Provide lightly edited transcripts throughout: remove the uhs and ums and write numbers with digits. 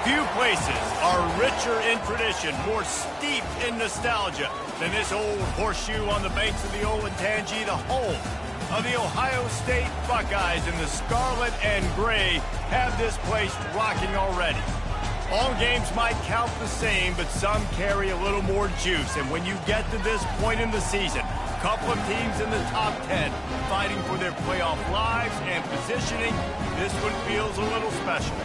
Few places are richer in tradition, more steeped in nostalgia than this old horseshoe on the banks of the Olentangy, the home of the Ohio State Buckeyes. And the scarlet and gray have this place rocking already. All games might count the same, but some carry a little more juice. And when you get to this point in the season, a couple of teams in the top 10 fighting for their playoff lives and positioning, this one feels a little special.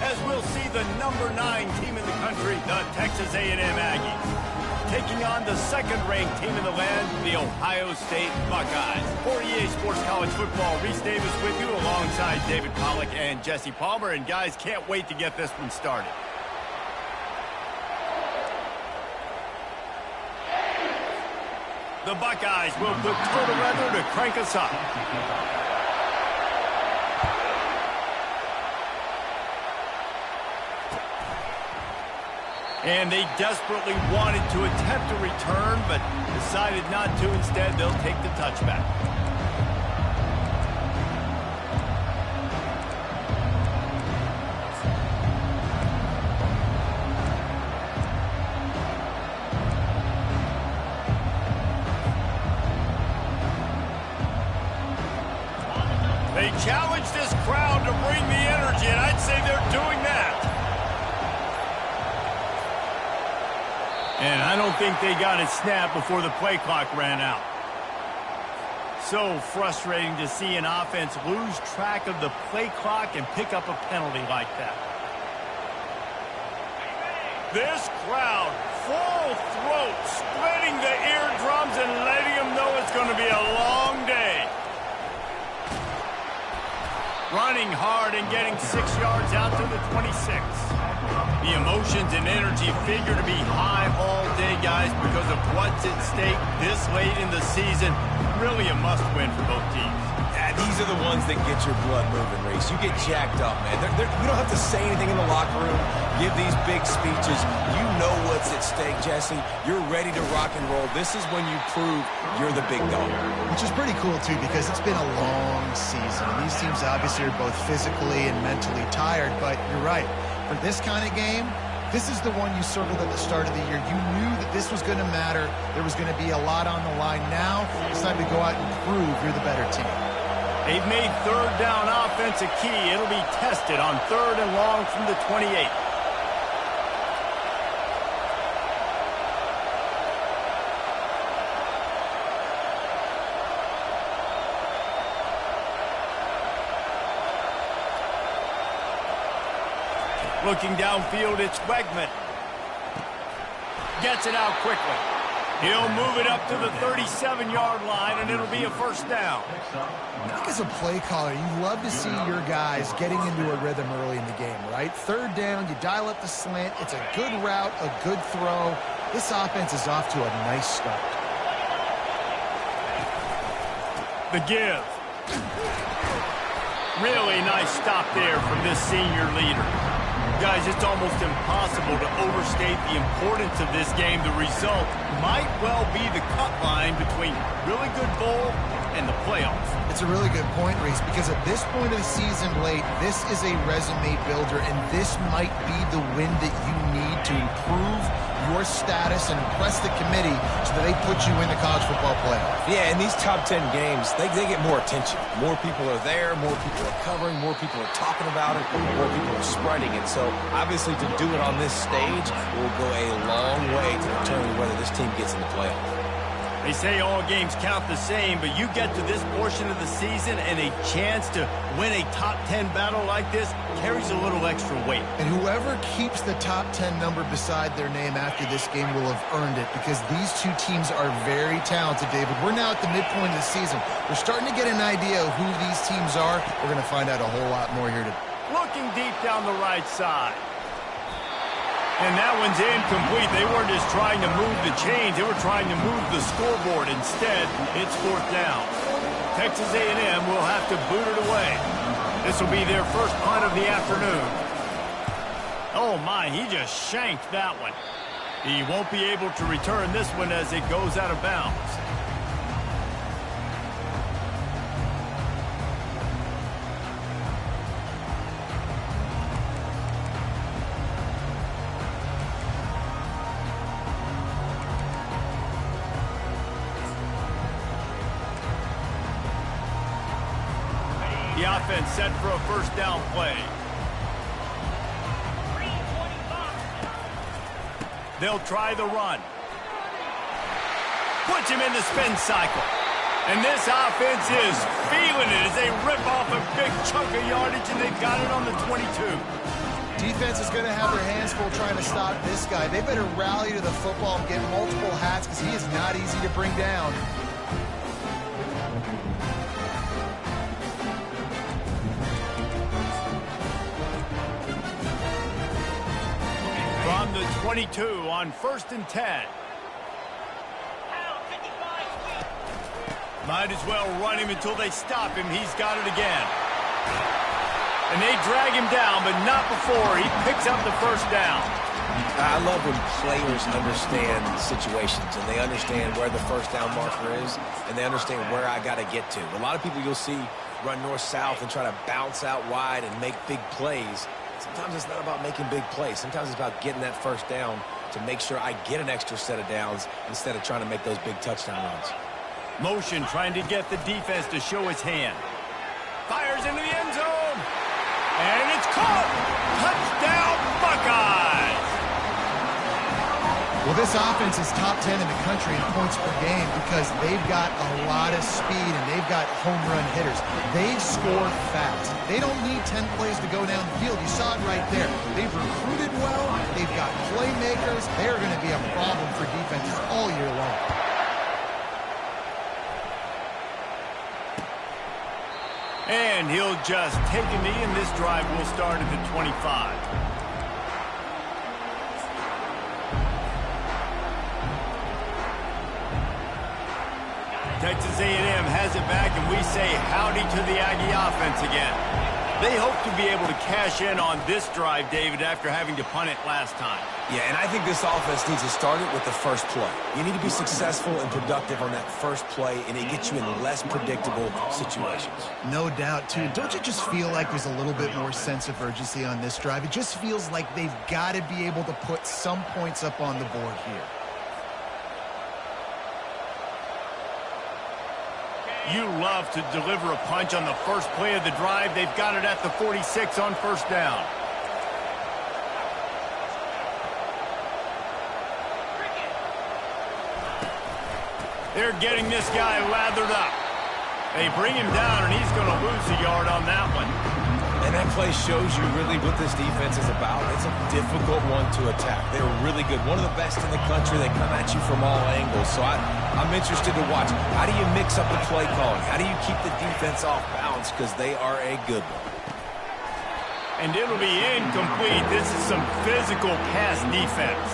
As we'll see the number 9 team in the country, the Texas A&M Aggies, taking on the second-ranked team in the land, the Ohio State Buckeyes. For EA Sports College Football, Reese Davis with you alongside David Pollack and Jesse Palmer. And guys, can't wait to get this one started. The Buckeyes will put total weather to crank us up. And they desperately wanted to attempt a return, but decided not to. Instead, they'll take the touchback. They challenge this crowd to bring the energy, and I'd say they're doing that. And I don't think they got it snapped before the play clock ran out. So frustrating to see an offense lose track of the play clock and pick up a penalty like that. This crowd, full throat, splitting the eardrums and letting them know it's going to be a long day. Running hard and getting 6 yards out to the 26. The emotions and energy figure to be high all day, guys, because of what's at stake this late in the season. Really a must-win for both teams. Yeah, these are the ones that get your blood moving, Reese. You get jacked up, man. You don't have to say anything in the locker room, give these big speeches. You know what's at stake, Jesse. You're ready to rock and roll. This is when you prove you're the big dog. Which is pretty cool, too, because it's been a long season. These teams obviously are both physically and mentally tired, but you're right. For this kind of game, this is the one you circled at the start of the year. You knew that this was going to matter. There was going to be a lot on the line. Now it's time to go out and prove you're the better team. They've made third down offense a key. It'll be tested on 3rd and long from the 28. Looking downfield, it's Wegman. Gets it out quickly. He'll move it up to the 37-yard line, and it'll be a first down. I think as a play caller, you love to see your guys getting into a rhythm early in the game, right? 3rd down, you dial up the slant. It's a good route, a good throw. This offense is off to a nice start. The give. Really nice stop there from this senior leader. Guys, it's almost impossible to overstate the importance of this game. The result might well be the cut line between really good bowl and the playoffs. It's a really good point, Reese, because at this point of the season late, this is a resume builder, and this might be the win that you need to improve your status and impress the committee so that they put you in the college football playoff. Yeah, in these top 10 games, they get more attention. More people are there, more people are covering, more people are talking about it, more people are spreading it. So, obviously, to do it on this stage will go a long way to determine whether this team gets in the playoff. They say all games count the same, but you get to this portion of the season and a chance to win a top 10 battle like this carries a little extra weight. And whoever keeps the top 10 number beside their name after this game will have earned it, because these two teams are very talented, David. We're now at the midpoint of the season. We're starting to get an idea of who these teams are. We're going to find out a whole lot more here today. Looking deep down the right side. And that one's incomplete. They weren't just trying to move the chains. They were trying to move the scoreboard. Instead, it's 4th down. Texas A&M will have to boot it away. This will be their first punt of the afternoon. Oh, my, he just shanked that one. He won't be able to return this one as it goes out of bounds. The offense set for a first down play. They'll try the run. Puts him in the spin cycle. And this offense is feeling it as they rip off a big chunk of yardage, and they've got it on the 22. Defense is going to have their hands full trying to stop this guy. They better rally to the football and get multiple hats because he is not easy to bring down. From the 22 on 1st and 10. Might as well run him until they stop him. He's got it again. And they drag him down, but not before he picks up the first down. I love when players understand situations and they understand where the first down marker is and they understand where I got to get to. A lot of people you'll see run north-south and try to bounce out wide and make big plays. Sometimes it's not about making big plays. Sometimes it's about getting that first down to make sure I get an extra set of downs instead of trying to make those big touchdown runs. Motion trying to get the defense to show his hand. Fires into the end zone. And it's caught. Touchdown, Buckeyes. Well, this offense is top 10 in the country in points per game because they've got a lot of speed and they've got home run hitters. They score fast. They don't need 10 plays to go down the field. You saw it right there. They've recruited well. They've got playmakers. They're going to be a problem for defenses all year long. And he'll just take a knee, and this drive will start at the 25. Texas A&M has it back, and we say howdy to the Aggie offense again. They hope to be able to cash in on this drive, David, after having to punt it last time. Yeah, and I think this offense needs to start it with the first play. You need to be successful and productive on that first play, and it gets you in less predictable situations. No doubt, too. Don't you just feel like there's a little bit more sense of urgency on this drive? It just feels like they've got to be able to put some points up on the board here. You love to deliver a punch on the first play of the drive. They've got it at the 46 on first down. They're getting this guy lathered up. They bring him down, and he's going to lose a yard on that one. And that play shows you really what this defense is about. It's a difficult one to attack. They're really good. One of the best in the country. They come at you from all angles. So I'm interested to watch. How do you mix up the play calling? How do you keep the defense off balance? Because they are a good one. And it'll be incomplete. This is some physical pass defense.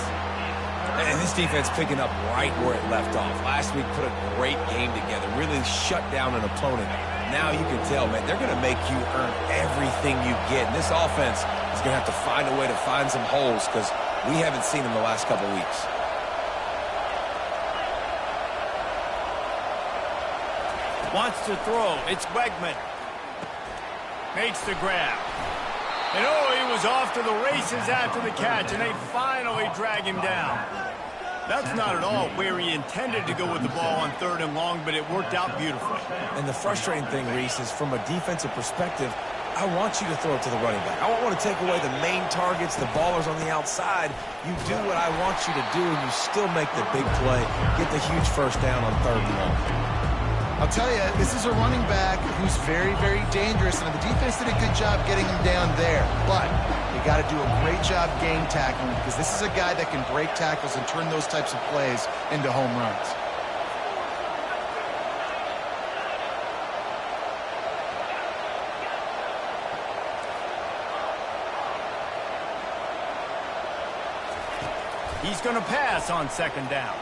And this defense picking up right where it left off. Last week put a great game together. Really shut down an opponent. Now you can tell, man, they're going to make you earn everything you get. And this offense is going to have to find a way to find some holes because we haven't seen them the last couple weeks. Wants to throw. It's Wegman. Makes the grab. And oh, he was off to the races after the catch, and they finally drag him down. That's not at all where he intended to go with the ball on 3rd and long, but it worked out beautifully. And the frustrating thing, Reese, is from a defensive perspective, I want you to throw it to the running back. I don't want to take away the main targets, the ballers on the outside. You do what I want you to do, and you still make the big play, get the huge first down on 3rd and long. I'll tell you, this is a running back who's very, very dangerous, and the defense did a good job getting him down there. But you got to do a great job game tackling because this is a guy that can break tackles and turn those types of plays into home runs. He's going to pass on 2nd down.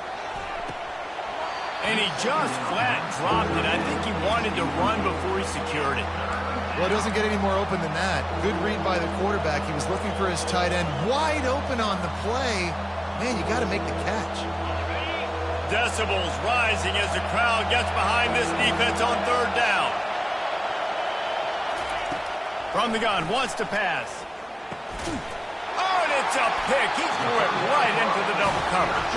And he just flat dropped it. I think he wanted to run before he secured it. Well, it doesn't get any more open than that. Good read by the quarterback. He was looking for his tight end wide open on the play. Man, you got to make the catch. Decibels rising as the crowd gets behind this defense on 3rd down. From the gun, wants to pass. Oh, and it's a pick. He threw it right into the double coverage.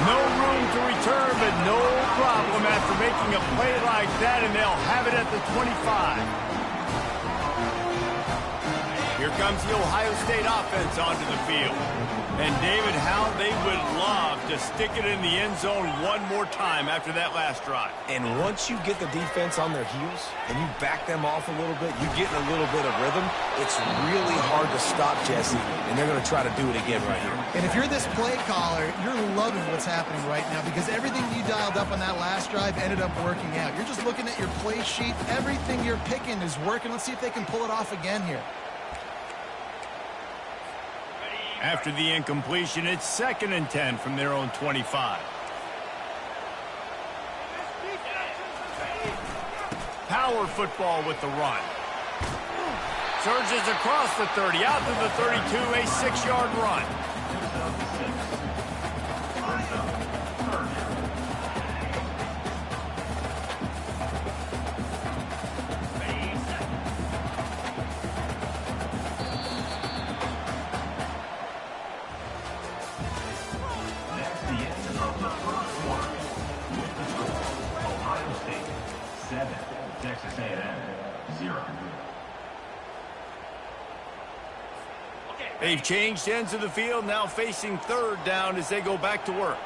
No room to return, but no problem after making a play like that, and they'll have it at the 25. Here comes the Ohio State offense onto the field. And David, how they would love to stick it in the end zone one more time after that last drive. And once you get the defense on their heels and you back them off a little bit, you get in a little bit of rhythm, it's really hard to stop Jesse, and they're going to try to do it again right here. And if you're this play caller, you're loving what's happening right now because everything you dialed up on that last drive ended up working out. You're just looking at your play sheet. Everything you're picking is working. Let's see if they can pull it off again here. After the incompletion, it's 2nd and 10 from their own 25. Power football with the run. Surges across the 30, out to the 32, a 6-yard run. They've changed ends of the field, now facing 3rd down as they go back to work.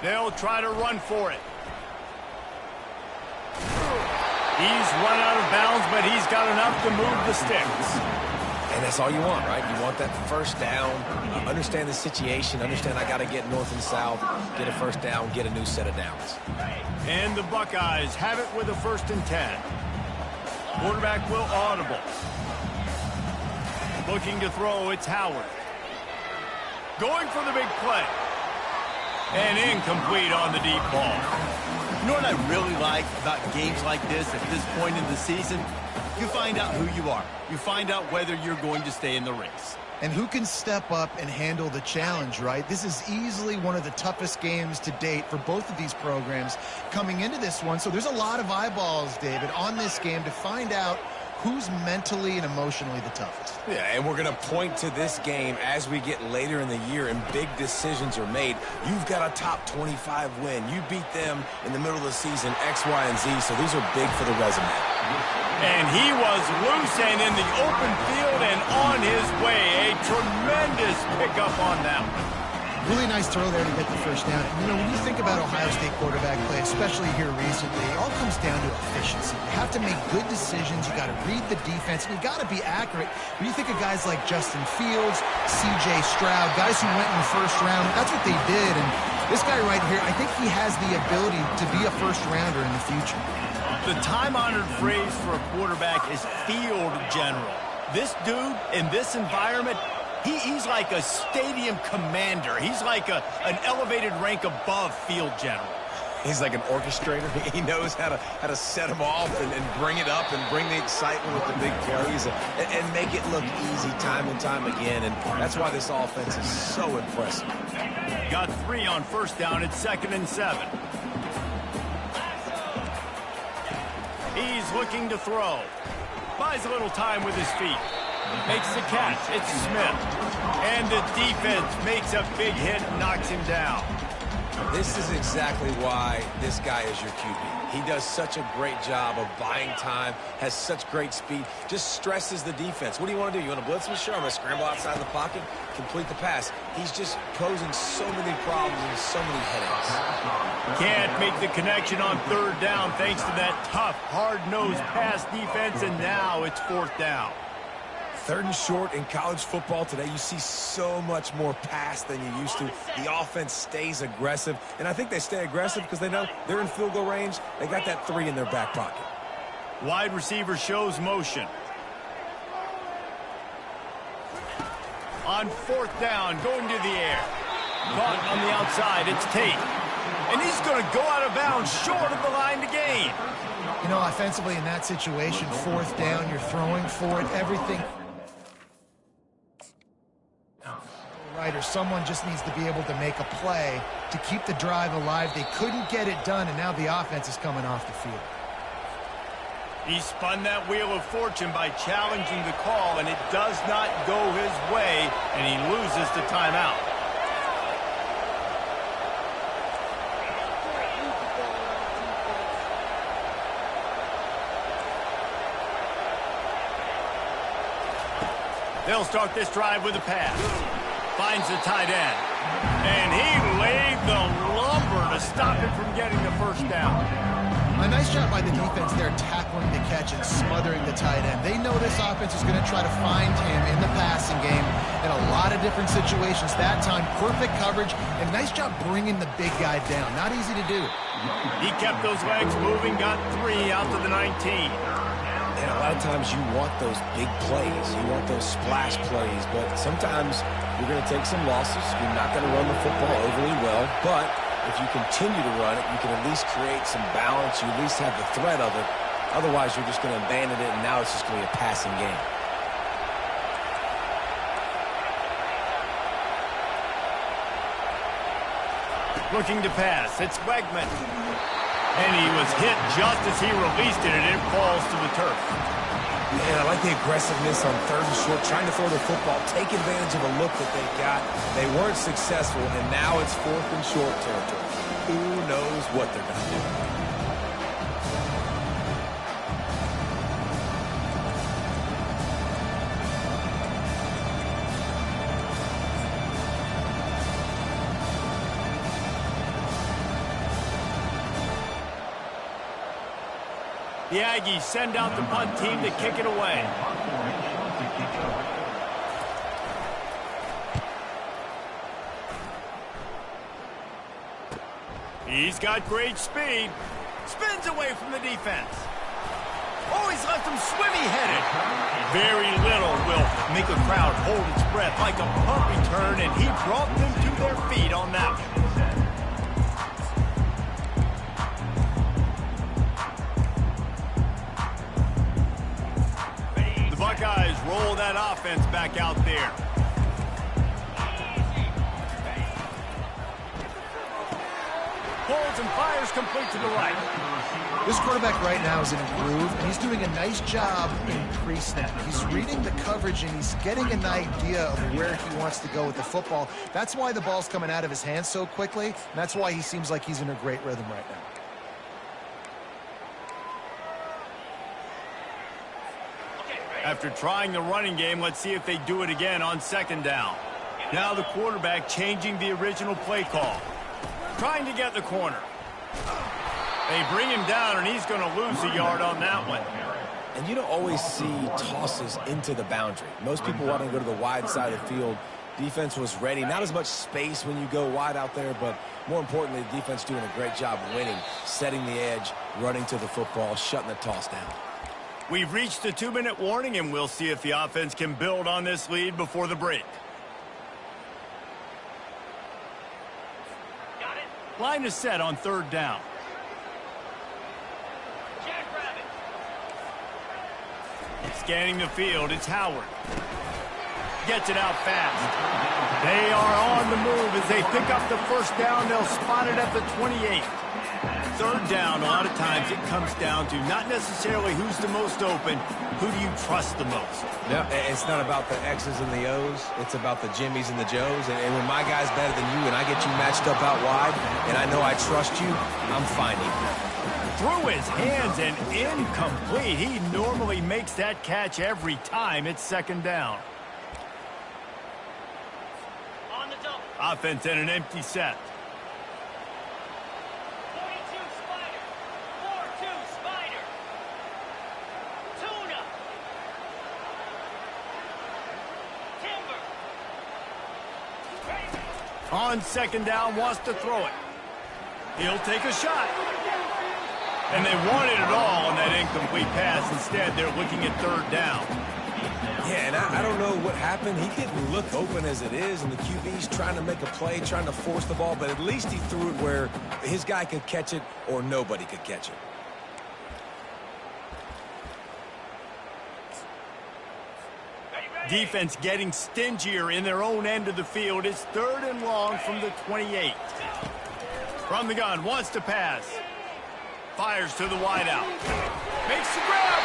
They'll try to run for it. He's run out of bounds, but he's got enough to move the sticks. And that's all you want, right? You want that first down, understand the situation, understand I got to get north and south, get a first down, get a new set of downs. And the Buckeyes have it with a 1st and 10. Quarterback will audible. Looking to throw, it's Howard. Going for the big play. And incomplete on the deep ball. You know what I really like about games like this at this point in the season? You find out who you are. You find out whether you're going to stay in the race. And who can step up and handle the challenge, right? This is easily one of the toughest games to date for both of these programs coming into this one. So there's a lot of eyeballs, David, on this game to find out who's mentally and emotionally the toughest. Yeah, and we're going to point to this game as we get later in the year and big decisions are made. You've got a top 25 win. You beat them in the middle of the season, X, Y, and Z, so these are big for the resume. And he was loose and in the open field and on his way. A tremendous pickup on that one. Really nice throw there to get the first down. And, you know, when you think about Ohio State quarterback play, especially here recently, it all comes down to efficiency. You have to make good decisions. You got to read the defense, and you got to be accurate. When you think of guys like Justin Fields, C.J. Stroud, guys who went in the first round, that's what they did. And this guy right here, I think he has the ability to be a first-rounder in the future. The time-honored phrase for a quarterback is field general. This dude, in this environment, he's like a stadium commander. He's like an elevated rank above field general. He's like an orchestrator. He knows how to set them off and bring it up and bring the excitement with the big carries and make it look easy time and time again. And that's why this offense is so impressive. Got 3 on first down. It's 2nd and 7. He's looking to throw. Buys a little time with his feet. Makes the catch. It's Smith. And the defense makes a big hit, knocks him down. This is exactly why this guy is your QB. He does such a great job of buying time, has such great speed, just stresses the defense. What do you want to do? You want to blitz him? Sure, I'm going to scramble outside the pocket, complete the pass. He's just posing so many problems and so many headaches. Can't make the connection on 3rd down thanks to that tough, hard-nosed pass defense, and now it's 4th down. 3rd and short in college football today, you see so much more pass than you used to. The offense stays aggressive, and I think they stay aggressive because they know they're in field goal range. They got that 3 in their back pocket. Wide receiver shows motion. On 4th down, going to the air. Caught on the outside, it's Tate. And he's going to go out of bounds short of the line to gain. You know, offensively in that situation, 4th down, you're throwing for it, everything. Right, or someone just needs to be able to make a play to keep the drive alive. They couldn't get it done, and now the offense is coming off the field. He spun that wheel of fortune by challenging the call, and it does not go his way, and he loses the timeout. They'll start this drive with a pass. Finds the tight end. And he laid the lumber to stop it from getting the first down. A nice job by the defense there, tackling the catch and smothering the tight end. They know this offense is going to try to find him in the passing game in a lot of different situations. That time, perfect coverage, and nice job bringing the big guy down. Not easy to do. He kept those legs moving, got 3 out to the 19. And a lot of times you want those big plays. You want those splash plays, but sometimes you're going to take some losses. You're not going to run the football overly well, but if you continue to run it, you can at least create some balance. You at least have the threat of it. Otherwise, you're just going to abandon it, and now it's just going to be a passing game. Looking to pass. It's Wegman. And he was hit just as he released it, and it falls to the turf. Man, I like the aggressiveness on 3rd and short, trying to throw the football, take advantage of a look that they got. They weren't successful, and now it's 4th and short territory. Who knows what they're going to do? The Aggies send out the punt team to kick it away. He's got great speed. Spins away from the defense. Oh, he's left them swimmy-headed. Very little will make a crowd hold its breath like a punt return, and he brought them to their feet on that one. Buckeyes roll that offense back out there. Pulls and fires complete to the right. This quarterback right now is in a groove, and he's doing a nice job in pre-snap. He's reading the coverage, and he's getting an idea of where he wants to go with the football. That's why the ball's coming out of his hands so quickly, and that's why he seems like he's in a great rhythm right now. After trying the running game, let's see if they do it again on 2nd down. Now the quarterback changing the original play call. Trying to get the corner. They bring him down, and he's going to lose a yard on that one. And you don't always see tosses into the boundary. Most people want to go to the wide side of the field. Defense was ready. Not as much space when you go wide out there, but more importantly, the defense doing a great job winning, setting the edge, running to the football, shutting the toss down. We've reached the 2-minute warning, and we'll see if the offense can build on this lead before the break. Got it. Line is set on 3rd down. Jackrabbit. Scanning the field, it's Howard. Gets it out fast. They are on the move as they pick up the 1st down. They'll spot it at the 28. 3rd down, a lot of times it comes down to not necessarily who's the most open, who do you trust the most? Yeah, it's not about the X's and the O's. It's about the Jimmys and the Joes. And when my guy's better than you and I get you matched up out wide and I know I trust you, I'm finding you. Through his hands and incomplete. He normally makes that catch every time. It's 2nd down. On the double. Offense in an empty set. 42 Spider. 4-2 Spider. Tuna. Timber. On 2nd down, wants to throw it. He'll take a shot. And they wanted it all on that incomplete pass. Instead, they're looking at 3rd down. Yeah, and I don't know what happened. He didn't look open as it is, and the QB's trying to make a play, trying to force the ball, but at least he threw it where his guy could catch it or nobody could catch it. Defense getting stingier in their own end of the field. It's 3rd and long from the 28. From the gun, wants to pass. Fires to the wideout. Makes the grab.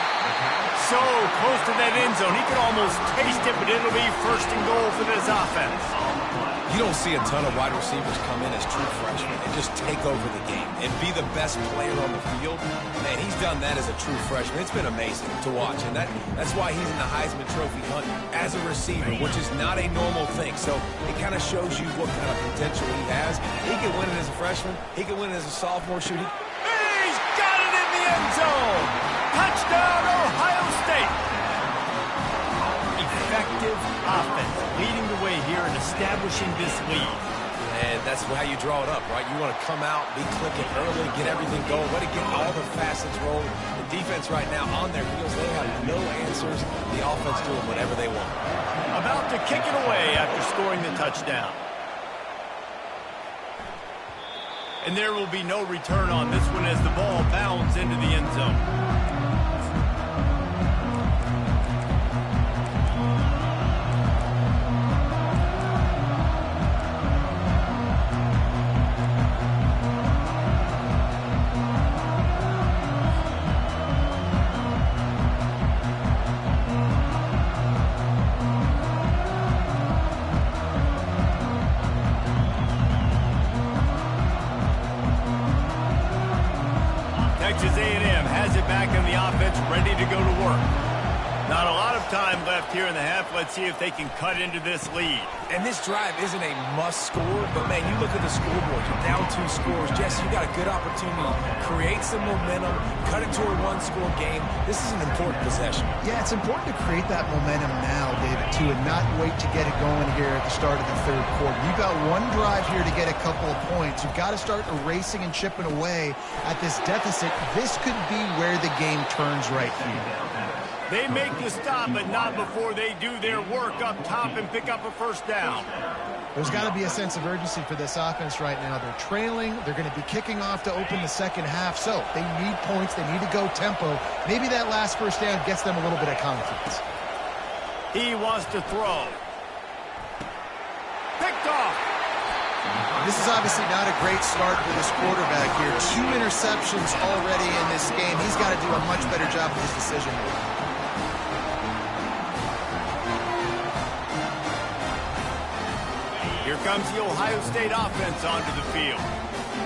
So close to that end zone. He can almost taste it, but it'll be 1st and goal for this offense. You don't see a ton of wide receivers come in as true freshmen and just take over the game and be the best player on the field. Man, he's done that as a true freshman. It's been amazing to watch, and that's why he's in the Heisman Trophy hunt as a receiver, which is not a normal thing. So it kind of shows you what kind of potential he has. He can win it as a freshman. He can win it as a sophomore. He's got it in the end zone. Touchdown, Ohio State. Effective offense, leading the way here and establishing this lead. And that's how you draw it up, right? You want to come out, be clicking early, get everything going, let it get all the facets rolling. The defense right now on their heels, they have no answers. The offense doing whatever they want. About to kick it away after scoring the touchdown. And there will be no return on this one as the ball bounds into the end zone. Texas A&M has it back in the offense, ready to go to work. Not a lot of time left here in the half. Let's see if they can cut into this lead. And this drive isn't a must score, but man, you look at the scoreboard, you're down 2 scores. Jesse, you got a good opportunity. Create some momentum, cut it to a 1-score game. This is an important possession. Yeah, it's important to create that momentum now, David, too, and not wait to get it going here at the start of the third quarter. You've got one drive here to get a couple of points. You've got to start erasing and chipping away at this deficit. This could be where the game turns right here. They make the stop, but not before they do their work up top and pick up a first down. There's got to be a sense of urgency for this offense right now. They're trailing. They're going to be kicking off to open the second half. So they need points. They need to go tempo. Maybe that last first down gets them a little bit of confidence. He wants to throw. Picked off. This is obviously not a great start for this quarterback here. 2 interceptions already in this game. He's got to do a much better job with his decision making. Here comes the Ohio State offense onto the field.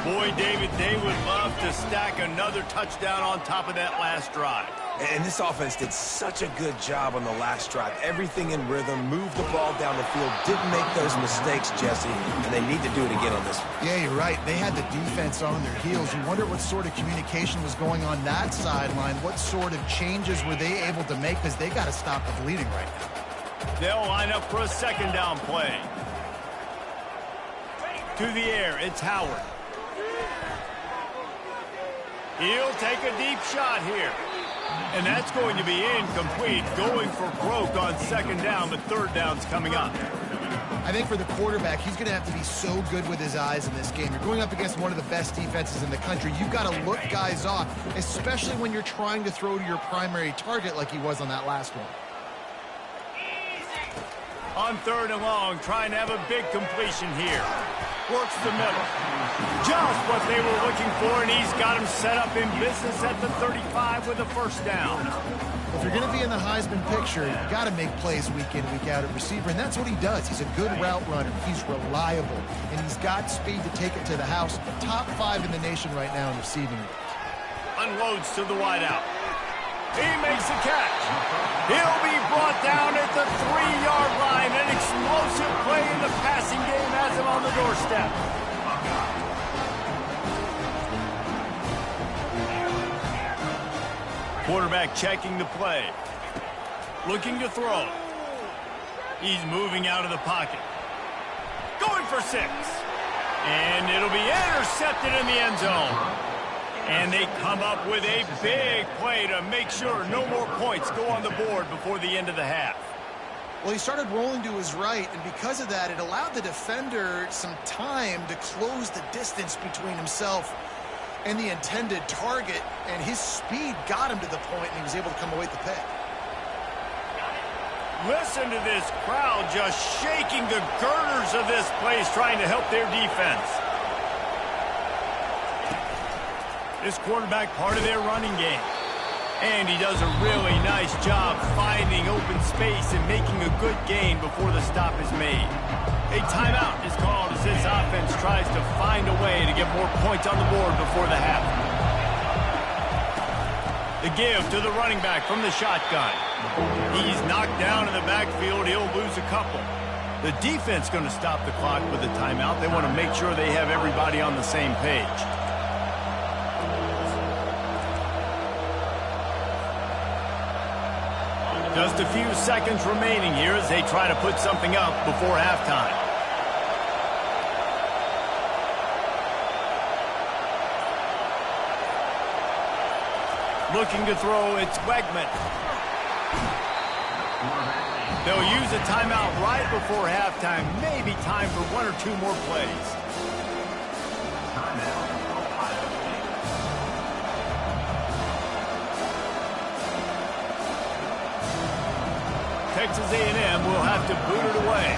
Boy, David, they would love to stack another touchdown on top of that last drive. And this offense did such a good job on the last drive. Everything in rhythm, moved the ball down the field, didn't make those mistakes, Jesse, and they need to do it again on this one. Yeah, you're right. They had the defense on their heels. You wonder what sort of communication was going on that sideline. What sort of changes were they able to make, because they got to stop the bleeding right now. They'll line up for a second down play. To the air, it's Howard. He'll take a deep shot here. And that's going to be incomplete, going for broke on second down, but third down's coming up. I think for the quarterback, he's going to have to be so good with his eyes in this game. You're going up against one of the best defenses in the country. You've got to look guys off, especially when you're trying to throw to your primary target like he was on that last one. On third and long, trying to have a big completion here. Works the middle. Just what they were looking for, and he's got him set up in business at the 35 with a first down. If you're going to be in the Heisman picture, you got to make plays week in, week out at receiver, and that's what he does. He's a good route runner. He's reliable, and he's got speed to take it to the house. Top 5 in the nation right now in receiving. Unloads to the wideout. He makes the catch. He'll be brought down at the 3-yard line. An explosive play in the passing game has him on the doorstep. Quarterback checking the play. Looking to throw. He's moving out of the pocket. Going for 6. And it'll be intercepted in the end zone. And they come up with a big play to make sure no more points go on the board before the end of the half. Well, he started rolling to his right, and because of that, it allowed the defender some time to close the distance between himself and the intended target, and his speed got him to the point, and he was able to come away with the pick. Listen to this crowd just shaking the girders of this place, trying to help their defense. This quarterback part of their running game. And he does a really nice job finding open space and making a good gain before the stop is made. A timeout is called as this offense tries to find a way to get more points on the board before the half. The give to the running back from the shotgun. He's knocked down in the backfield. He'll lose a couple. The defense going to stop the clock with a timeout. They want to make sure they have everybody on the same page. Just a few seconds remaining here as they try to put something up before halftime. Looking to throw, it's Wegman. They'll use a timeout right before halftime. Maybe time for one or two more plays. Texas A&M will have to boot it away.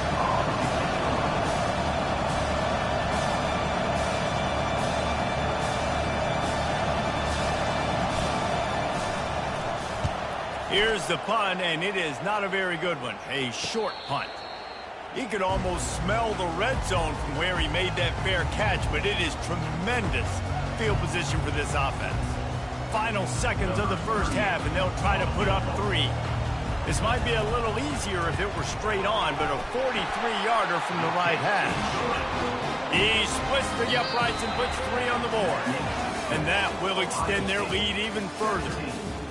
Here's the punt, and it is not a very good one. A short punt. He could almost smell the red zone from where he made that fair catch, but it is tremendous field position for this offense. Final seconds of the first half, and they'll try to put up 3. This might be a little easier if it were straight on, but a 43-yarder from the right hash. He splits the uprights and puts 3 on the board. And that will extend their lead even further.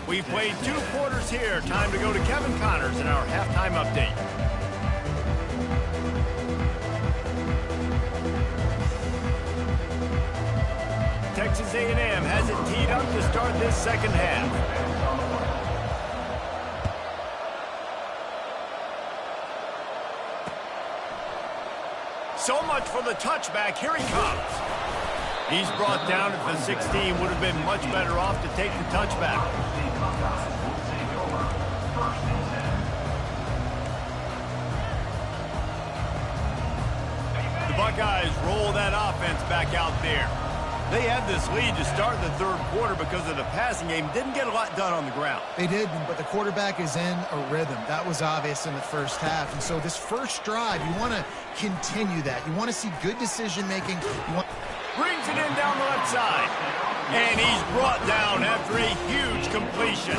We've played 2 quarters here. Time to go to Kevin Connors in our halftime update. Texas A&M has it teed up to start this second half. So much for the touchback. Here he comes. He's brought down at the 16. Would have been much better off to take the touchback. The Buckeyes roll that offense back out there. They had this lead to start the third quarter because of the passing game. Didn't get a lot done on the ground. They didn't, but the quarterback is in a rhythm. That was obvious in the first half. And so this first drive, you want to continue that. You want to see good decision-making. Brings it in down the left side. And he's brought down after a huge completion.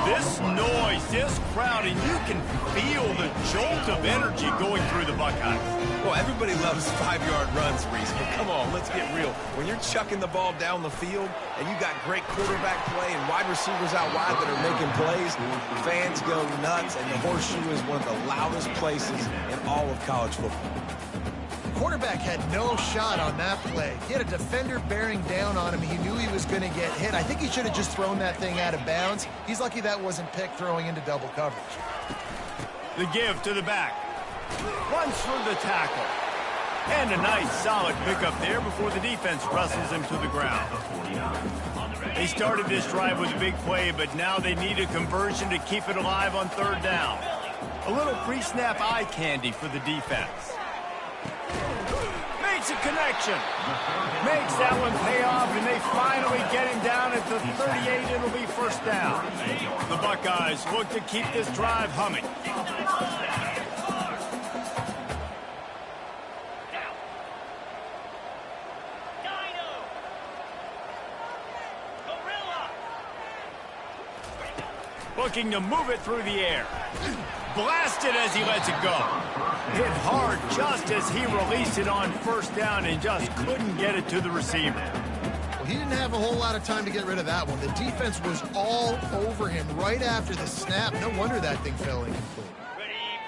This noise, this crowd, and you can feel the jolt of energy going through the Buckeyes. Well, everybody loves 5-yard runs, Reese, but come on, let's get real. When you're chucking the ball down the field and you got great quarterback play and wide receivers out wide that are making plays, fans go nuts, and the horseshoe is one of the loudest places in all of college football. Quarterback had no shot on that play. He had a defender bearing down on him. He knew he was going to get hit. I think he should have just thrown that thing out of bounds. He's lucky that wasn't picked throwing into double coverage. The give to the back. Runs through the tackle. And a nice solid pickup there before the defense wrestles him to the ground. They started this drive with a big play, but now they need a conversion to keep it alive on third down. A little pre-snap eye candy for the defense. Makes a connection. Makes that one pay off, and they finally get him down at the 38. It'll be first down. The Buckeyes look to keep this drive humming. Looking to move it through the air. Blasted as he lets it go. Hit hard just as he released it on first down and just couldn't get it to the receiver. Well, he didn't have a whole lot of time to get rid of that one. The defense was all over him right after the snap. No wonder that thing fell incomplete.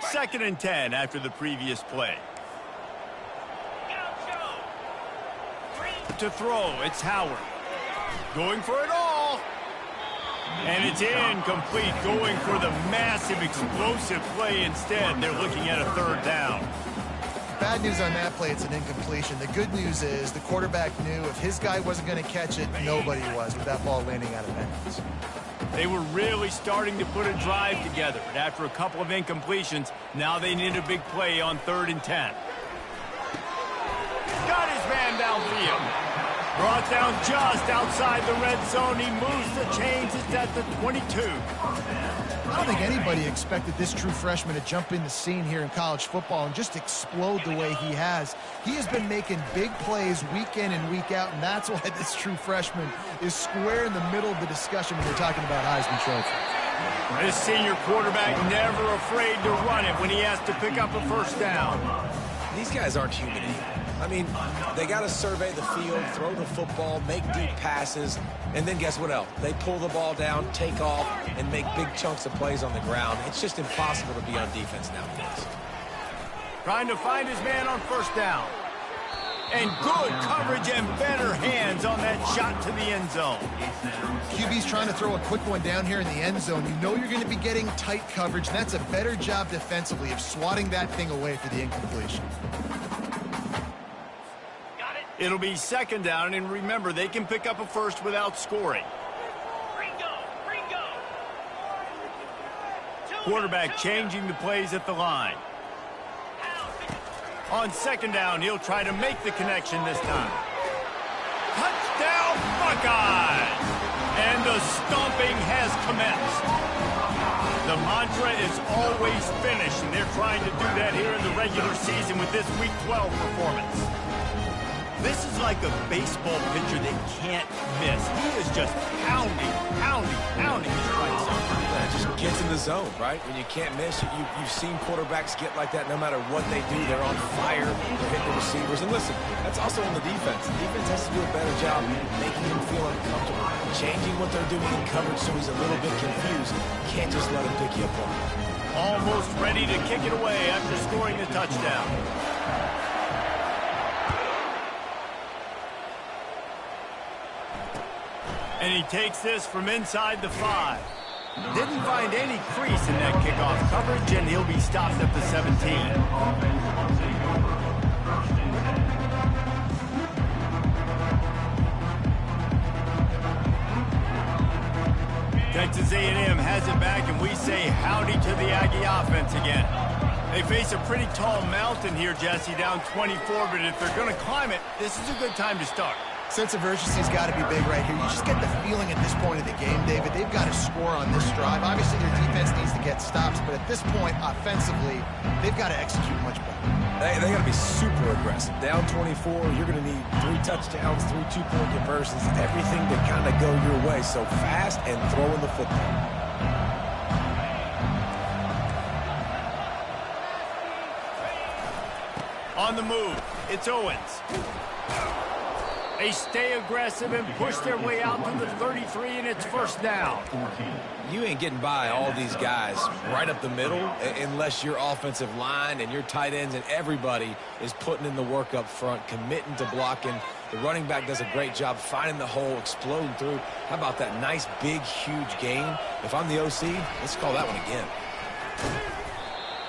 2nd and 10 after the previous play. To throw, it's Howard. Going for it all. And it's incomplete, going for the massive, explosive play instead. They're looking at a third down. Bad news on that play, it's an incompletion. The good news is the quarterback knew if his guy wasn't going to catch it, nobody was with that ball landing out of bounds. They were really starting to put a drive together, but after a couple of incompletions, now they need a big play on 3rd and 10. Got his man downfield. Brought down just outside the red zone. He moves the chains. It's at the 22. I don't think anybody expected this true freshman to jump in the scene here in college football and just explode the way he has. He has been making big plays week in and week out, and that's why this true freshman is square in the middle of the discussion when you're talking about Heisman Trophy. This senior quarterback never afraid to run it when he has to pick up a first down. These guys aren't human either. I mean, they got to survey the field, throw the football, make deep passes, and then guess what else? They pull the ball down, take off, and make big chunks of plays on the ground. It's just impossible to be on defense nowadays. Trying to find his man on first down. And good coverage and better hands on that shot to the end zone. QB's trying to throw a quick one down here in the end zone. You know you're going to be getting tight coverage, and that's a better job defensively of swatting that thing away for the incompletion. It'll be second down, and remember, they can pick up a first without scoring. Quarterback changing the plays at the line. On second down, he'll try to make the connection this time. Touchdown, Buckeyes! And the stomping has commenced. The mantra is always finish, and they're trying to do that here in the regular season with this Week 12 performance. This is like a baseball pitcher they can't miss. He is just pounding his strike zone. Yeah, just gets in the zone, right? When you can't miss, you've seen quarterbacks get like that no matter what they do. They're on fire. They're hitting the receivers. And listen, that's also on the defense. The defense has to do a better job making him feel uncomfortable, changing what they're doing in coverage so he's a little bit confused. Can't just let him pick you apart. Almost ready to kick it away after scoring the touchdown. And he takes this from inside the 5. Didn't find any crease in that kickoff coverage, and he'll be stopped at the 17. Texas A&M has it back, and we say howdy to the Aggie offense again. They face a pretty tall mountain here, Jesse, down 24, but if they're going to climb it, this is a good time to start. Sense of urgency's got to be big right here. You just get the feeling at this point of the game, David, they've got to score on this drive. Obviously, their defense needs to get stops, but at this point, offensively, they've got to execute much better. They got to be super aggressive. Down 24, you're going to need 3 touchdowns, 3 two-point conversions, everything to kind of go your way. So fast and throwing the football. On the move, it's Owens. They stay aggressive and push their way out to the 33, and it's first down. You ain't getting by all these guys right up the middle unless your offensive line and your tight ends and everybody is putting in the work up front, committing to blocking. The running back does a great job finding the hole, exploding through. How about that nice, big, huge gain? If I'm the OC, let's call that one again.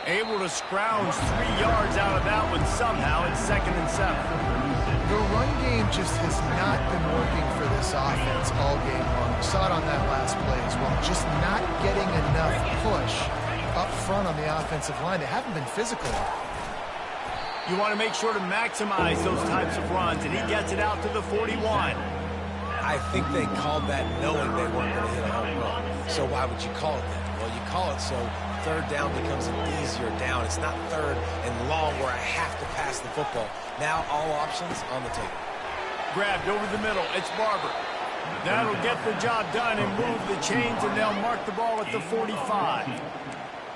Able to scrounge 3 yards out of that one somehow. It's 2nd and 7. The run game just has not been working for this offense all game long. We saw it on that last play as well. Just not getting enough push up front on the offensive line. They haven't been physical. You want to make sure to maximize those types of runs, and he gets it out to the 41. I think they called that knowing they weren't going to hit a home run. So why would you call it that? Well, you call it so third down becomes an easier down. It's not third and long where I have to pass the football. Now all options on the table. Grabbed over the middle. It's Barber. That'll get the job done and move the chains, and they'll mark the ball at the 45.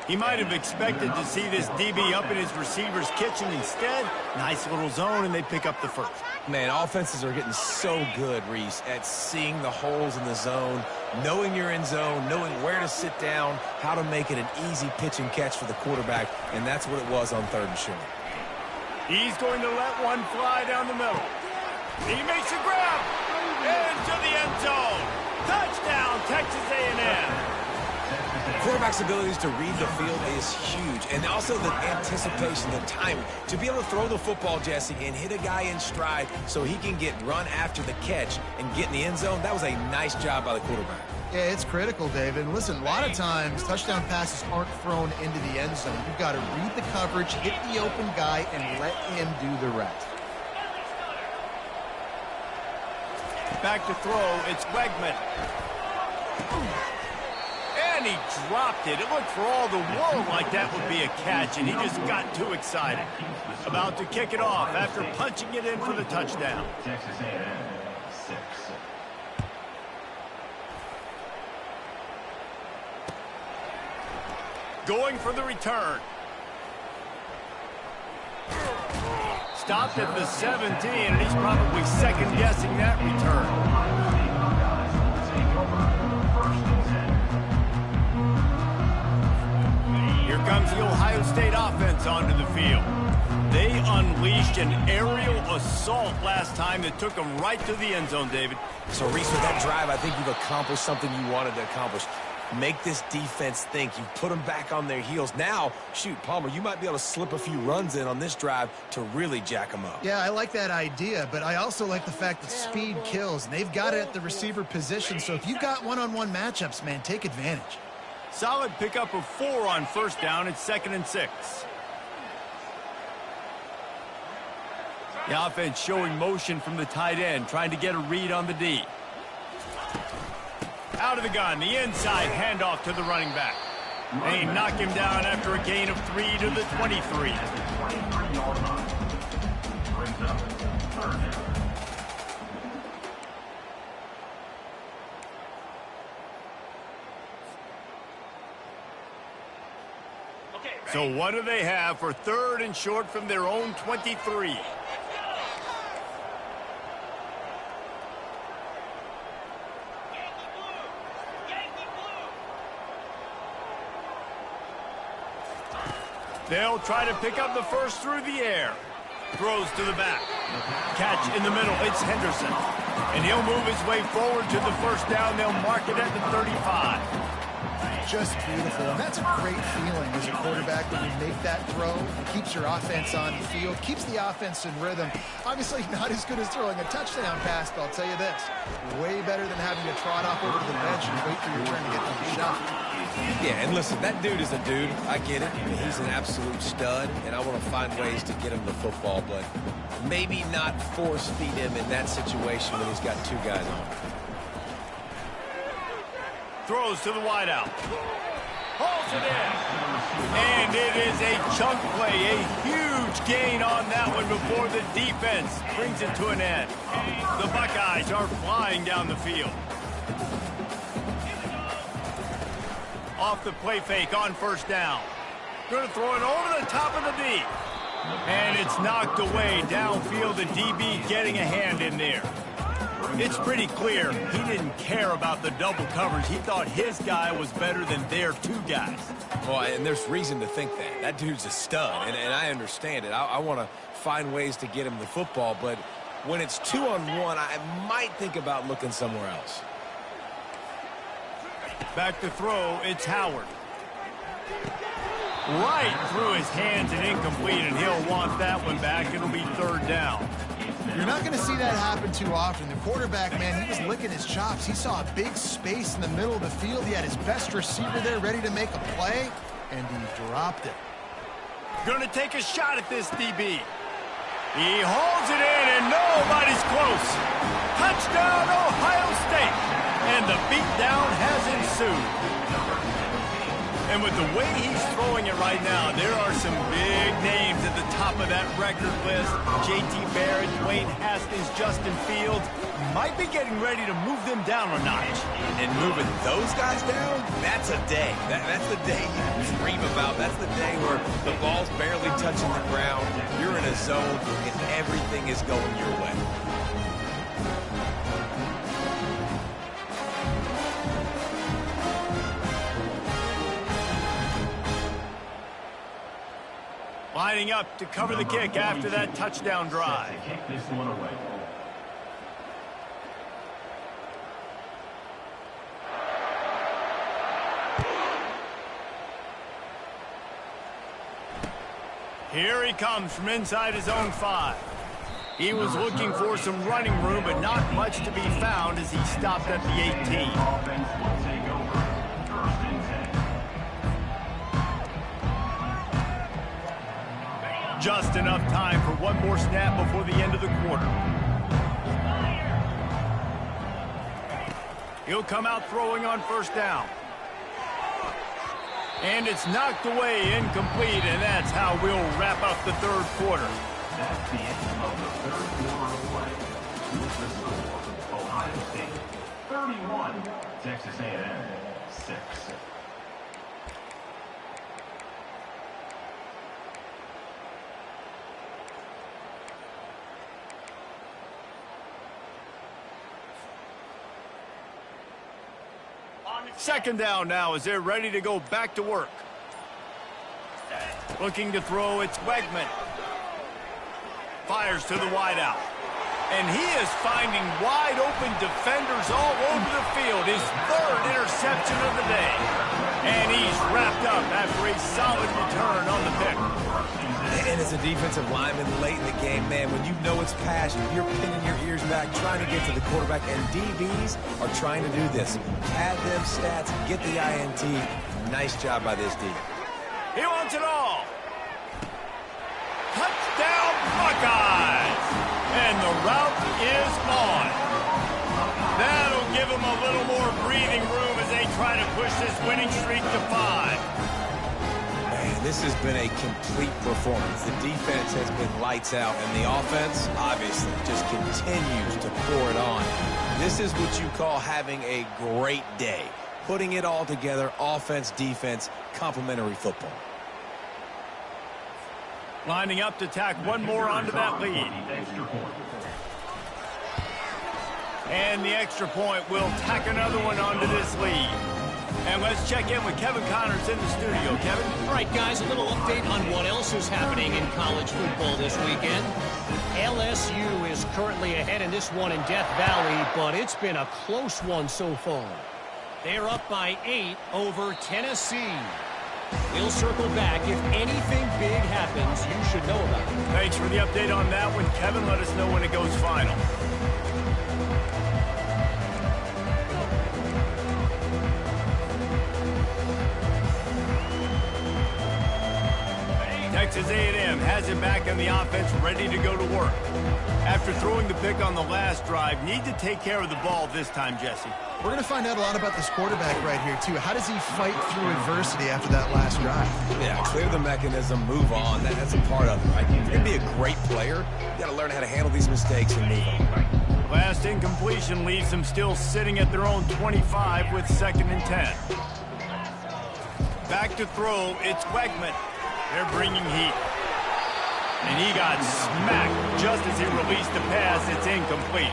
He might have expected to see this DB up in his receiver's kitchen. Instead, nice little zone, and they pick up the first. Man, offenses are getting so good, Reese, at seeing the holes in the zone, knowing you're in zone, knowing where to sit down, how to make it an easy pitch and catch for the quarterback, and that's what it was on 3rd and short. He's going to let one fly down the middle. He makes a grab into the end zone. Touchdown, Texas A&M. Quarterback's abilities to read the field is huge, and also the anticipation, the timing. To be able to throw the football, Jesse, and hit a guy in stride so he can get run after the catch and get in the end zone, that was a nice job by the quarterback. Yeah, it's critical, David. And listen, a lot of times touchdown passes aren't thrown into the end zone. You've got to read the coverage, hit the open guy, and let him do the rest. Back to throw, it's Wegman. And he dropped it. It looked for all the world like that would be a catch, and he just got too excited. About to kick it off after punching it in for the touchdown. Going for the return. Stopped at the 17, and he's probably second-guessing that return. Here comes the Ohio State offense onto the field. They unleashed an aerial assault last time that took them right to the end zone, David. So, Reese, with that drive, I think you've accomplished something you wanted to accomplish. Make this defense think. You put them back on their heels. Now, shoot, Palmer, you might be able to slip a few runs in on this drive to really jack them up. Yeah, I like that idea, but I also like the fact that speed kills, and they've got it at the receiver position. So if you've got one-on-one matchups, man, take advantage. Solid pickup of 4 on first down. It's 2nd and 6. The offense showing motion from the tight end, trying to get a read on the D. Out of the gun, the inside handoff to the running back. They knock him down after a gain of 3 to the 23. So what do they have for 3rd and short from their own 23? They'll try to pick up the first through the air. Throws to the back. Catch in the middle. It's Henderson. And he'll move his way forward to the first down. They'll mark it at the 35. Just beautiful. And that's a great feeling as a quarterback when you make that throw. It keeps your offense on the field, keeps the offense in rhythm. Obviously not as good as throwing a touchdown pass, but I'll tell you this, way better than having to trot off over to the bench and wait for your turn to get them the shot. Yeah, and listen, that dude is a dude. I get it. He's an absolute stud, and I want to find ways to get him the football, but maybe not force feed him in that situation when he's got 2 guys on him. Throws to the wideout. Hauls it in. And it is a chunk play. A huge gain on that one before the defense brings it to an end. The Buckeyes are flying down the field. Off the play fake on first down. Going to throw it over the top of the D. And it's knocked away downfield. The DB getting a hand in there. It's pretty clear he didn't care about the double coverage. He thought his guy was better than their 2 guys. Well, and there's reason to think that. That dude's a stud, and I understand it. I want to find ways to get him the football, but when it's 2-on-1, I might think about looking somewhere else. Back to throw, it's Howard. Right through his hands and incomplete, and he'll want that one back. It'll be 3rd down. You're not going to see that happen too often. The quarterback, man, he was licking his chops. He saw a big space in the middle of the field. He had his best receiver there ready to make a play, and he dropped it. Going to take a shot at this DB. He hauls it in, and nobody's close. Touchdown, Ohio State. And the beatdown has ensued. And with the way he's throwing it right now, there are some big names at the top of that record list. J.T. Barrett, Dwayne Haskins, Justin Fields might be getting ready to move them down a notch. And moving those guys down, that's a day. That's the day you dream about. That's the day where the ball's barely touching the ground. You're in a zone, and everything is going your way. Lining up to cover the kick after that touchdown drive. Here he comes from inside his own 5. He was looking for some running room, but not much to be found as he stopped at the 18. Just enough time for one more snap before the end of the quarter. He'll come out throwing on first down. And it's knocked away, incomplete, and that's how we'll wrap up the third quarter. That's the end of the third quarter of play. With the score, Ohio State 31, Texas A&M 6. Second down now as they're ready to go back to work. Looking to throw, it's Wegman. Fires to the wideout. And he is finding wide open defenders all over the field. His third interception of the day. And he's wrapped up after a solid return on the pick. And as a defensive lineman late in the game, man, when you know it's passion, you're pinning your ears back, trying to get to the quarterback, and DBs are trying to do this. Pad them stats, get the INT. Nice job by this D. He wants it all. Touchdown, Buckeyes! And the route is on. That'll give them a little more breathing room as they try to push this winning streak to 5. Man, this has been a complete performance. The defense has been lights out, and the offense, obviously, just continues to pour it on. This is what you call having a great day. Putting it all together, offense, defense, complementary football. Lining up to tack one more onto that lead. And the extra point will tack another one onto this lead. And let's check in with Kevin Connors in the studio. Kevin? All right, guys, a little update on what else is happening in college football this weekend. LSU is currently ahead in this one in Death Valley, but it's been a close one so far. They're up by 8 over Tennessee. We'll circle back. If anything big happens, you should know about it. Thanks for the update on that one, Kevin. Let us know when it goes final. Texas A&M has it back in the offense, ready to go to work. After throwing the pick on the last drive, need to take care of the ball this time, Jesse. We're going to find out a lot about this quarterback right here, too. How does he fight through adversity after that last drive? Yeah, clear the mechanism, move on. That's a part of it, right? If you're going to be a great player, you got to learn how to handle these mistakes and move on. Last incompletion leaves them still sitting at their own 25 with 2nd and 10. Back to throw, it's Wegman. They're bringing heat. And he got smacked just as he released the pass. It's incomplete.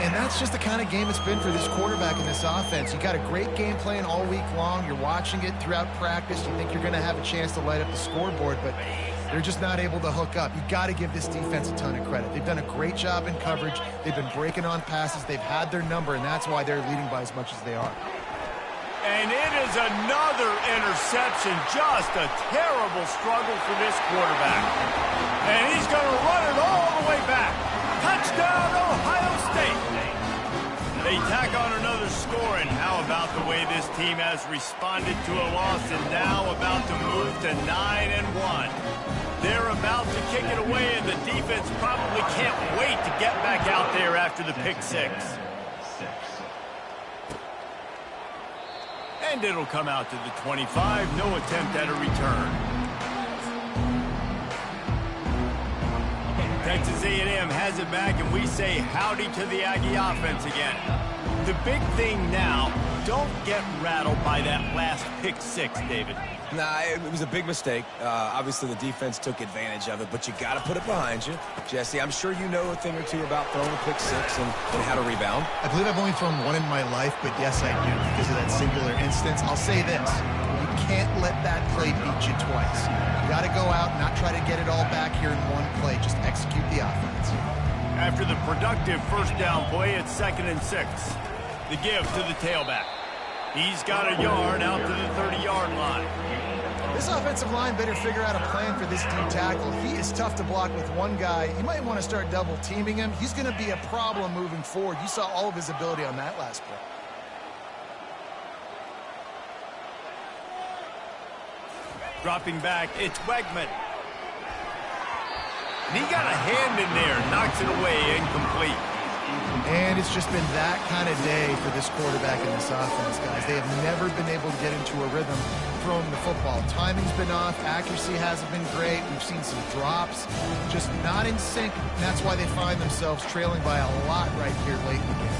And that's just the kind of game it's been for this quarterback in this offense. You got a great game plan all week long. You're watching it throughout practice. You think you're going to have a chance to light up the scoreboard, but they're just not able to hook up. You got to give this defense a ton of credit. They've done a great job in coverage. They've been breaking on passes. They've had their number, and that's why they're leading by as much as they are. And it is another interception. Just a terrible struggle for this quarterback. And he's going to run it all the way back. Touchdown, Ohio State. They tack on another score, and how about the way this team has responded to a loss and now about to move to 9-1. They're about to kick it away, and the defense probably can't wait to get back out there after the pick six. And it'll come out to the 25. No attempt at a return. Texas A&M has it back, and we say howdy to the Aggie offense again. The big thing now, don't get rattled by that last pick six, David. Nah, it was a big mistake. Obviously, the defense took advantage of it, but you got to put it behind you. Jesse, I'm sure you know a thing or two about throwing a pick six and how to rebound. I believe I've only thrown one in my life, but yes, I do because of that singular instance. I'll say this. You can't let that play beat you twice. You got to go out and not try to get it all back here in one play. Just execute the offense. After the productive first down play, it's 2nd and 6. The give to the tailback. He's got a yard out to the 30-yard line. This offensive line better figure out a plan for this D tackle. He is tough to block with one guy. You might want to start double-teaming him. He's going to be a problem moving forward. You saw all of his ability on that last play. Dropping back, it's Wegman. And he got a hand in there, knocks it away, incomplete. And it's just been that kind of day for this quarterback and this offense, guys. They have never been able to get into a rhythm throwing the football. Timing's been off. Accuracy hasn't been great. We've seen some drops. Just not in sync. And that's why they find themselves trailing by a lot right here late in the game.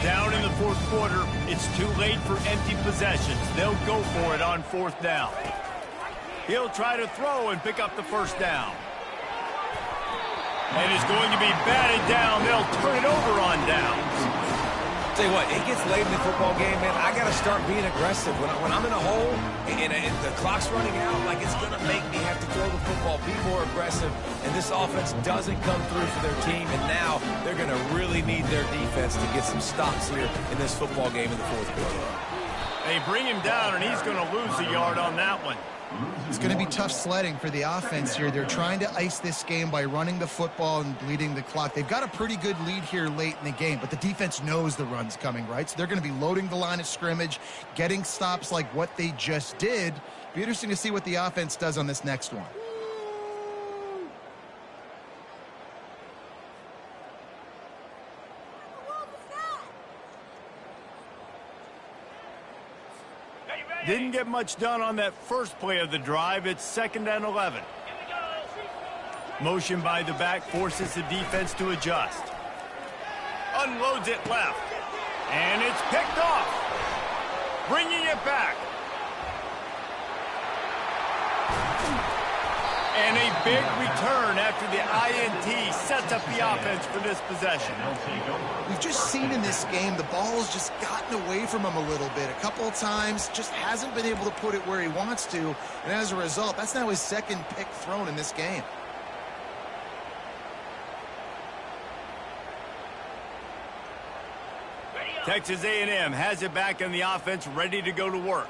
Down in the fourth quarter, it's too late for empty possessions. They'll go for it on fourth down. He'll try to throw and pick up the first down. And it's going to be batted down. They'll turn it over on downs. Tell you what, it gets late in the football game, man. I got to start being aggressive. When I'm in a hole and the clock's running out, like it's going to make me have to throw the football, be more aggressive. And this offense doesn't come through for their team. And now they're going to really need their defense to get some stops here in this football game in the fourth quarter. They bring him down, and he's going to lose a yard on that one. It's going to be tough sledding for the offense here. They're trying to ice this game by running the football and bleeding the clock. They've got a pretty good lead here late in the game, but the defense knows the run's coming, right? So they're going to be loading the line of scrimmage, getting stops like what they just did. Be interesting to see what the offense does on this next one. Didn't get much done on that first play of the drive. It's 2nd and 11. Motion by the back forces the defense to adjust. Unloads it left. And it's picked off. Bringing it back. And a big return after the INT sets up the offense for this possession. We've just seen in this game the ball's just gotten away from him a little bit. A couple of times, just hasn't been able to put it where he wants to. And as a result, that's now his second pick thrown in this game. Texas A&M has it back in the offense, ready to go to work.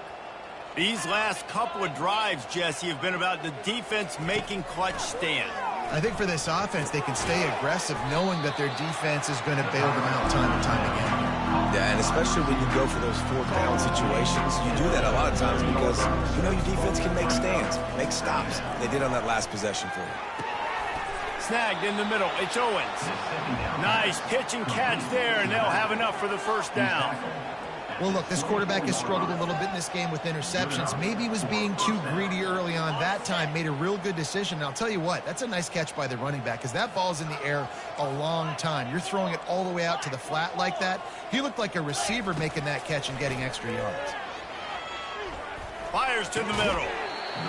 These last couple of drives, Jesse, have been about the defense making clutch stands. I think for this offense, they can stay aggressive knowing that their defense is going to bail them out time and time again. Yeah, and especially when you go for those fourth down situations, you do that a lot of times because you know your defense can make stands, make stops. They did on that last possession for you. Snagged in the middle. It's Owens. Nice pitch and catch there, and they'll have enough for the first down. Well, look, this quarterback has struggled a little bit in this game with interceptions. Maybe he was being too greedy early on that time, made a real good decision. And I'll tell you what, that's a nice catch by the running back because that ball's in the air a long time. You're throwing it all the way out to the flat like that. He looked like a receiver making that catch and getting extra yards. Fires to the middle.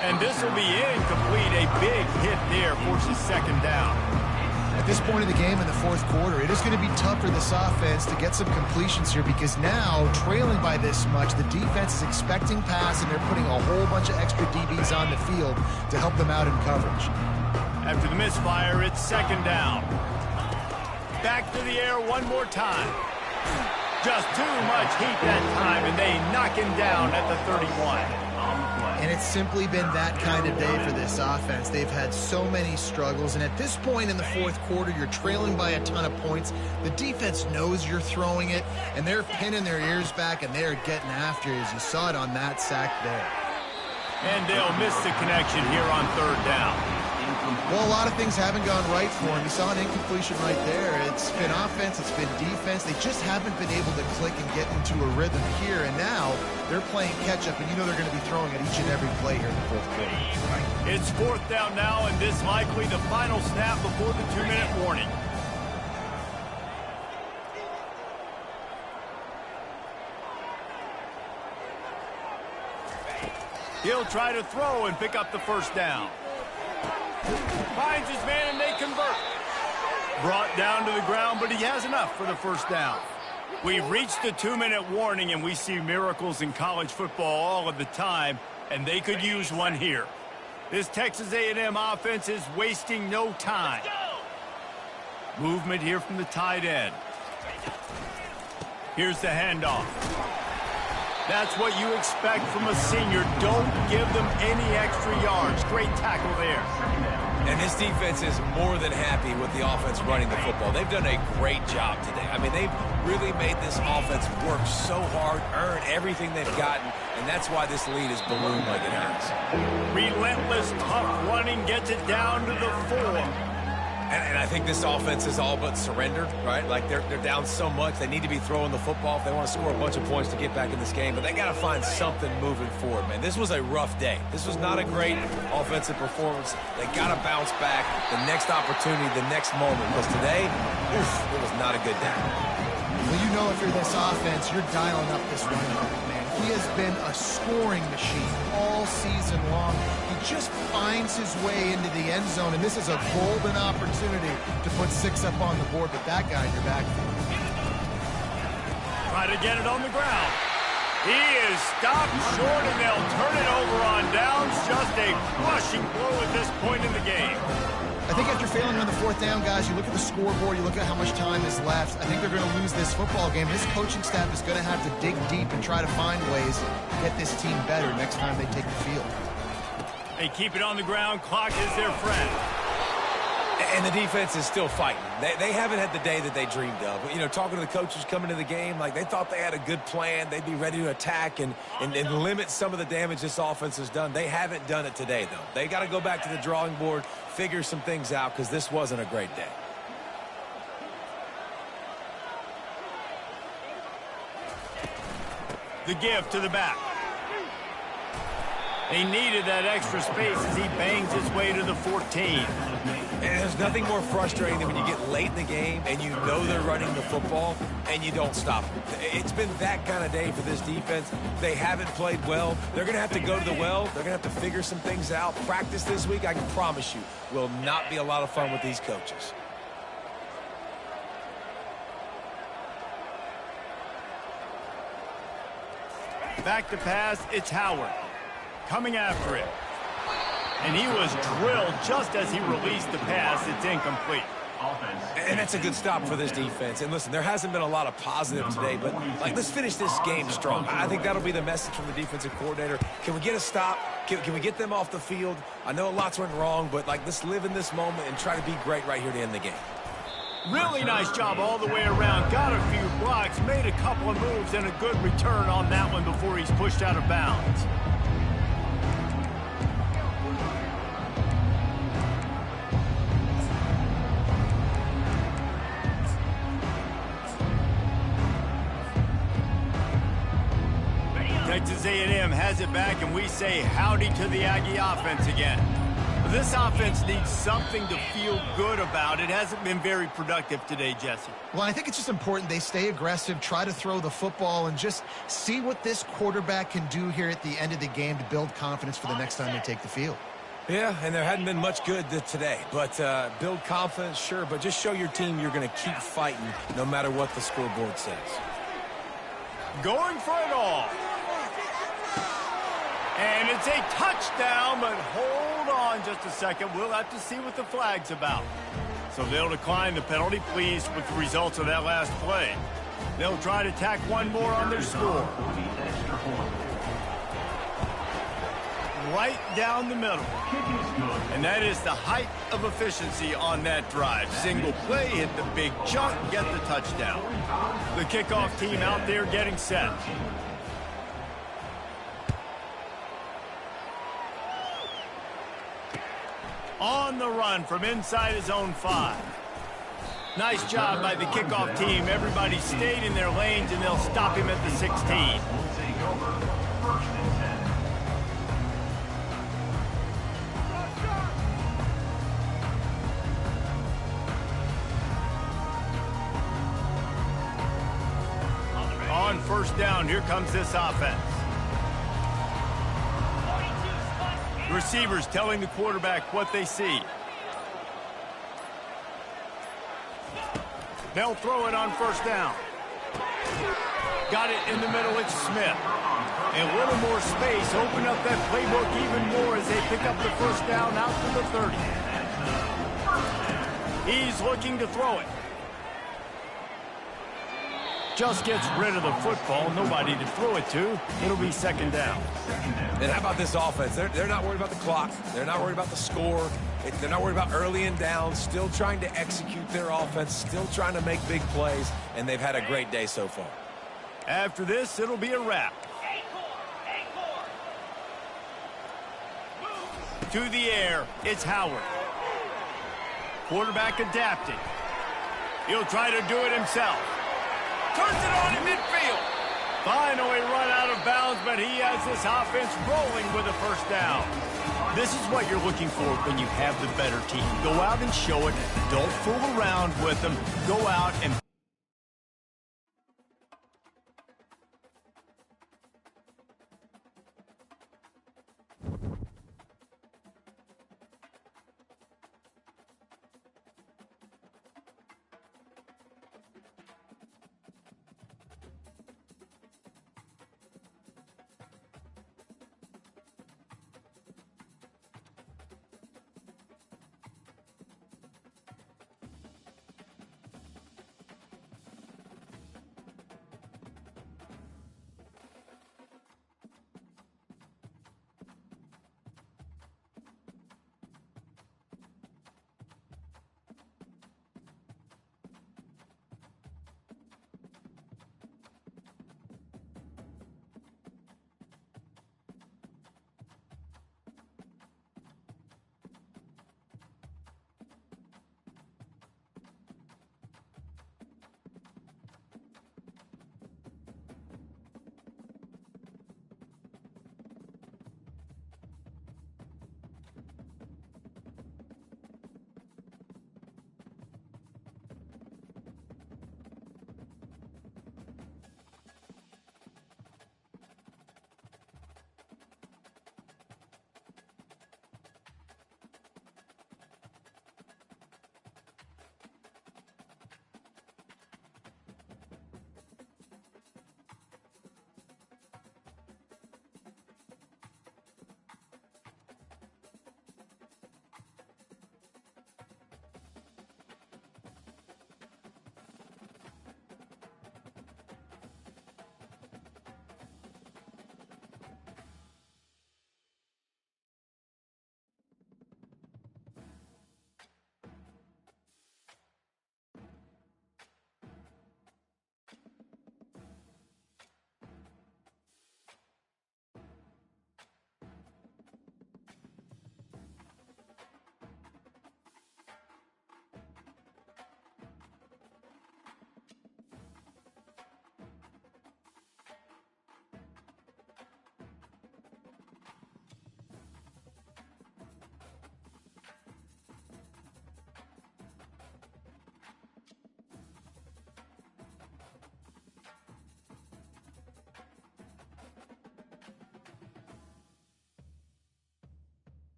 And this will be incomplete. A big hit there forces 2nd down. At this point in the game in the fourth quarter, it is going to be tough for this offense to get some completions here because now, trailing by this much, the defense is expecting pass and they're putting a whole bunch of extra DBs on the field to help them out in coverage. After the misfire, it's 2nd down. Back to the air one more time. Just too much heat that time, and they knock him down at the 31. And it's simply been that kind of day for this offense. They've had so many struggles, and at this point in the fourth quarter, you're trailing by a ton of points. The defense knows you're throwing it, and they're pinning their ears back, and they're getting after it, as you saw it on that sack there. And they'll miss the connection here on 3rd down. Well, a lot of things haven't gone right for him. You saw an incompletion right there. It's been offense, it's been defense. They just haven't been able to click and get into a rhythm here, and now they're playing catch-up, and you know they're going to be throwing at each and every play here in the fourth quarter. It's 4th down now, and this likely the final snap before the 2-minute warning. He'll try to throw and pick up the first down. Finds his man, and they convert. Brought down to the ground, but he has enough for the first down. We've reached the 2-minute warning, and we see miracles in college football all of the time, and they could use one here. This Texas A&M offense is wasting no time. Movement here from the tight end. Here's the handoff. That's what you expect from a senior. Don't give them any extra yards. Great tackle there. And this defense is more than happy with the offense running the football. They've done a great job today. I mean, they've really made this offense work so hard, earn everything they've gotten, and that's why this lead is ballooned like it has. Relentless, tough running gets it down to the 4. And I think this offense is all but surrendered, right? Like, they're down so much. They need to be throwing the football if they want to score a bunch of points to get back in this game. But they got to find something moving forward, man. This was a rough day. This was not a great offensive performance. They got to bounce back the next opportunity, the next moment. Because today, oof, it was not a good day. Well, you know if you're this offense, you're dialing up this running back, man. He has been a scoring machine all season long. He just finds his way into the end zone, and this is a golden opportunity to put 6 up on the board with that guy in your backfield. Try to get it on the ground. He is stopped short, and they'll turn it over on downs. Just a crushing blow at this point in the game. I think after failing on the 4th down, guys, you look at the scoreboard, you look at how much time is left. I think they're going to lose this football game. This coaching staff is going to have to dig deep and try to find ways to get this team better next time they take the field. They keep it on the ground. Clock is their friend. And the defense is still fighting. They haven't had the day that they dreamed of. You know, talking to the coaches coming to the game, like they thought they had a good plan. They'd be ready to attack and limit some of the damage this offense has done. They haven't done it today, though. They got to go back to the drawing board, figure some things out, because this wasn't a great day. The give to the back. He needed that extra space as he bangs his way to the 14. And there's nothing more frustrating than when you get late in the game and you know they're running the football and you don't stop them. It's been that kind of day for this defense. They haven't played well. They're going to have to go to the well. They're going to have to figure some things out. Practice this week, I can promise you, will not be a lot of fun with these coaches. Back to pass, it's Howard. Coming after it. And he was drilled just as he released the pass. It's incomplete. And that's a good stop for this defense. And listen, there hasn't been a lot of positive today, but let's finish this game strong. I think that'll be the message from the defensive coordinator. Can we get a stop? Can we get them off the field? I know lots went wrong, but let's live in this moment and try to be great right here to end the game. Really nice job all the way around. Got a few blocks, made a couple of moves, and a good return on that one before he's pushed out of bounds. Texas A&M has it back, and we say howdy to the Aggie offense again. This offense needs something to feel good about. It hasn't been very productive today, Jesse. Well, I think it's just important they stay aggressive, try to throw the football, and just see what this quarterback can do here at the end of the game to build confidence for the next time they take the field. Yeah, and there hadn't been much good today. But build confidence, sure, but just show your team you're going to keep fighting no matter what the scoreboard says. Going for it all. And it's a touchdown, but hold on just a second. We'll have to see what the flag's about. So they'll decline the penalty, pleased with the results of that last play. They'll try to tack one more on their score. Right down the middle. And that is the height of efficiency on that drive. Single play, hit the big chunk, get the touchdown. The kickoff team out there getting set. On the run from inside his own 5. Nice job by the kickoff team. Everybody stayed in their lanes, and they'll stop him at the 16. On first down, here comes this offense. Receivers telling the quarterback what they see. They'll throw it on first down. Got it in the middle, it's Smith. And a little more space, open up that playbook even more as they pick up the first down out to the 30. He's looking to throw it. Just gets rid of the football, nobody to throw it to. It'll be second down. And how about this offense? They're not worried about the clock. They're not worried about the score. They're not worried about early and down, still trying to execute their offense, still trying to make big plays, and they've had a great day so far. After this, it'll be a wrap. To the air, it's Howard. Quarterback adapting. He'll try to do it himself. Turns it on in midfield. Finally run out of bounds, but he has this offense rolling with a first down. This is what you're looking for when you have the better team. Go out and show it. Don't fool around with them. Go out and